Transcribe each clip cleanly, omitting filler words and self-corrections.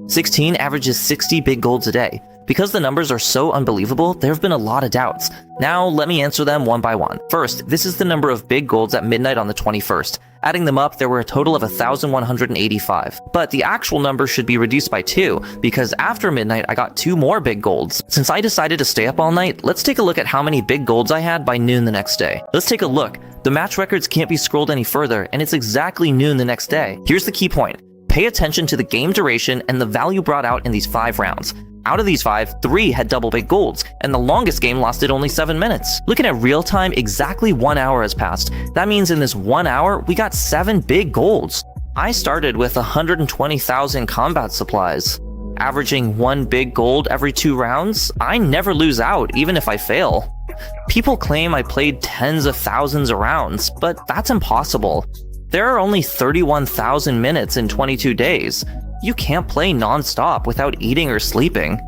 16 averages 60 big golds a day. Because the numbers are so unbelievable, there have been a lot of doubts. Now, let me answer them one by one. First, this is the number of big golds at midnight on the 21st. Adding them up, there were a total of 1,185. But the actual number should be reduced by 2, because after midnight, I got 2 more big golds. Since I decided to stay up all night, let's take a look at how many big golds I had by noon the next day. Let's take a look. The match records can't be scrolled any further, and it's exactly noon the next day. Here's the key point. Pay attention to the game duration and the value brought out in these 5 rounds. Out of these 5, 3 had double big golds, and the longest game lasted only 7 minutes. Looking at real time, exactly 1 hour has passed. That means in this 1 hour, we got 7 big golds. I started with 120,000 combat supplies. Averaging 1 big gold every 2 rounds, I never lose out, even if I fail. People claim I played tens of thousands of rounds, but that's impossible. There are only 31,000 minutes in 22 days. You can't play non-stop without eating or sleeping.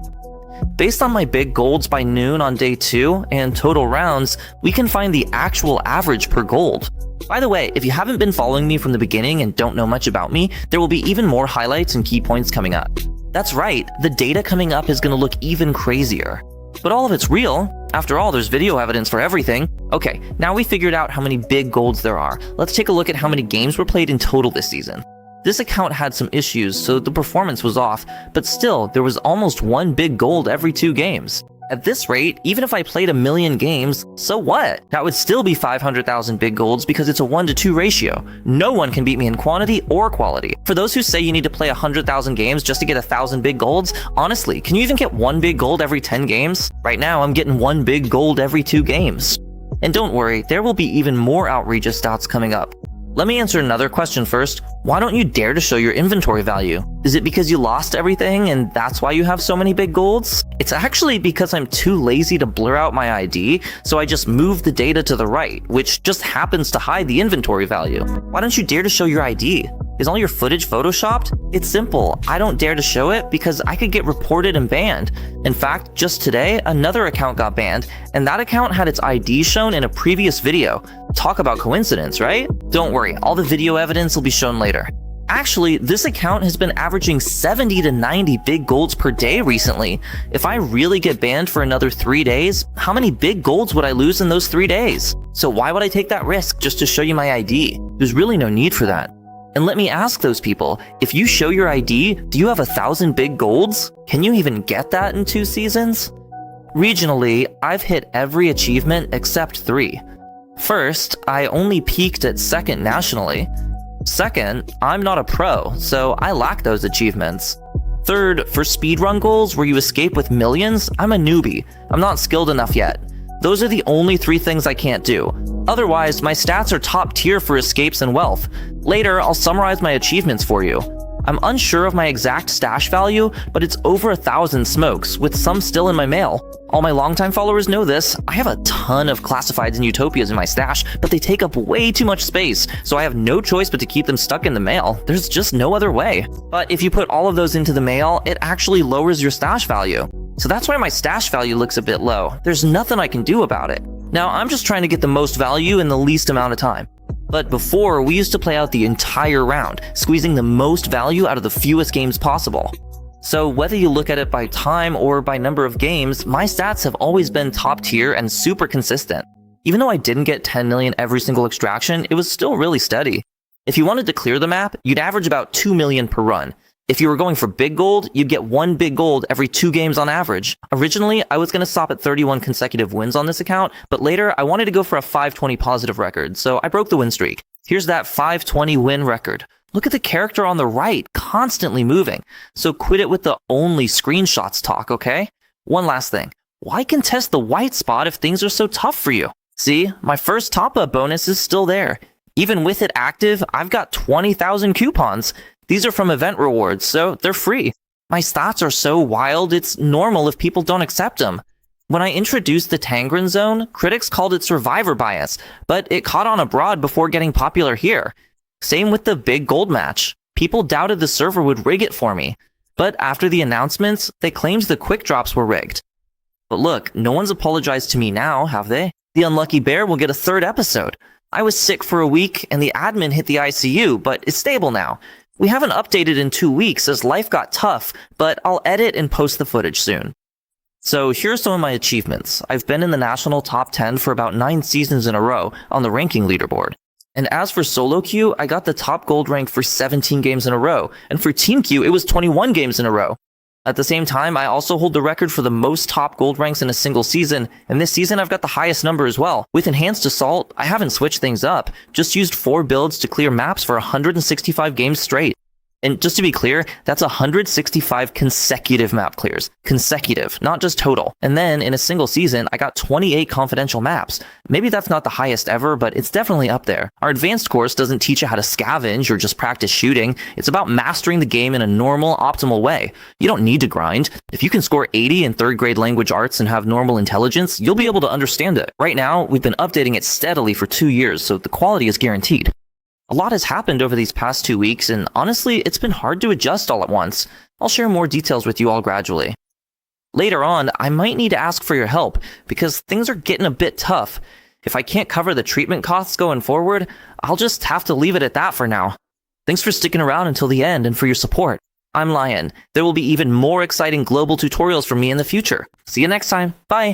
Based on my big golds by noon on day 2 and total rounds, we can find the actual average per gold. By the way, if you haven't been following me from the beginning and don't know much about me, there will be even more highlights and key points coming up. That's right, the data coming up is going to look even crazier. But all of it's real. After all, there's video evidence for everything. Okay, now we figured out how many big golds there are. Let's take a look at how many games were played in total this season. This account had some issues, so the performance was off, but still, there was almost 1 big gold every 2 games. At this rate, even if I played 1,000,000 games, so what? That would still be 500,000 big golds because it's a 1-to-2 ratio. No one can beat me in quantity or quality. For those who say you need to play 100,000 games just to get 1,000 big golds, honestly, can you even get 1 big gold every 10 games? Right now, I'm getting 1 big gold every 2 games. And don't worry, there will be even more outrageous stats coming up. Let me answer another question first. Why don't you dare to show your inventory value? Is it because you lost everything and that's why you have so many big golds? It's actually because I'm too lazy to blur out my ID, so I just move the data to the right, which just happens to hide the inventory value. Why don't you dare to show your ID? Is all your footage photoshopped? It's simple. I don't dare to show it because I could get reported and banned. In fact, just today, another account got banned, and that account had its ID shown in a previous video. Talk about coincidence, right? Don't worry, all the video evidence will be shown later. Actually, this account has been averaging 70 to 90 big golds per day recently. If I really get banned for another 3 days, how many big golds would I lose in those 3 days? So why would I take that risk just to show you my ID? There's really no need for that. And let me ask those people, if you show your ID, do you have 1,000 big golds? Can you even get that in 2 seasons? Regionally, I've hit every achievement except 3. First, I only peaked at 2nd nationally. Second, I'm not a pro, so I lack those achievements. Third, for speedrun goals where you escape with millions, I'm a newbie. I'm not skilled enough yet. Those are the only 3 things I can't do. Otherwise, my stats are top tier for escapes and wealth. Later, I'll summarize my achievements for you. I'm unsure of my exact stash value, but it's over 1,000 smokes, with some still in my mail. All my longtime followers know this. I have a ton of classifieds and utopias in my stash, but they take up way too much space, so I have no choice but to keep them stuck in the mail. There's just no other way. But if you put all of those into the mail, it actually lowers your stash value. So that's why my stash value looks a bit low. There's nothing I can do about it. Now, I'm just trying to get the most value in the least amount of time. But before, we used to play out the entire round, squeezing the most value out of the fewest games possible. So whether you look at it by time or by number of games, my stats have always been top tier and super consistent. Even though I didn't get 10 million every single extraction, it was still really steady. If you wanted to clear the map, you'd average about 2 million per run. If you were going for big gold, you'd get 1 big gold every 2 games on average. Originally, I was going to stop at 31 consecutive wins on this account, but later I wanted to go for a 520 positive record, so I broke the win streak. Here's that 520 win record. Look at the character on the right, constantly moving. So quit it with the only screenshots talk, okay? One last thing. Why contest the white spot if things are so tough for you? See, my first top-up bonus is still there. Even with it active, I've got 20,000 coupons. These are from event rewards, so they're free. My stats are so wild, it's normal if people don't accept them. When I introduced the Tangren Zone, critics called it survivor bias, but it caught on abroad before getting popular here. Same with the big gold match. People doubted the server would rig it for me. But after the announcements, they claimed the quick drops were rigged. But look, no one's apologized to me now, have they? The Unlucky Bear will get a 3rd episode. I was sick for a week, and the admin hit the ICU, but is stable now. We haven't updated in 2 weeks as life got tough, but I'll edit and post the footage soon. So here's some of my achievements. I've been in the national top 10 for about 9 seasons in a row on the ranking leaderboard. And as for solo queue, I got the top gold rank for 17 games in a row, and for team queue, it was 21 games in a row. At the same time, I also hold the record for the most top gold ranks in a single season, and this season I've got the highest number as well. With Enhanced Assault, I haven't switched things up, just used 4 builds to clear maps for 165 games straight. And just to be clear, that's 165 consecutive map clears. Consecutive, not just total. And then, in a single season, I got 28 confidential maps. Maybe that's not the highest ever, but it's definitely up there. Our advanced course doesn't teach you how to scavenge or just practice shooting. It's about mastering the game in a normal, optimal way. You don't need to grind. If you can score 80 in 3rd grade language arts and have normal intelligence, you'll be able to understand it. Right now, we've been updating it steadily for 2 years, so the quality is guaranteed. A lot has happened over these past 2 weeks, and honestly, it's been hard to adjust all at once. I'll share more details with you all gradually. Later on, I might need to ask for your help, because things are getting a bit tough. If I can't cover the treatment costs going forward, I'll just have to leave it at that for now. Thanks for sticking around until the end and for your support. I'm Lion. There will be even more exciting global tutorials from me in the future. See you next time. Bye!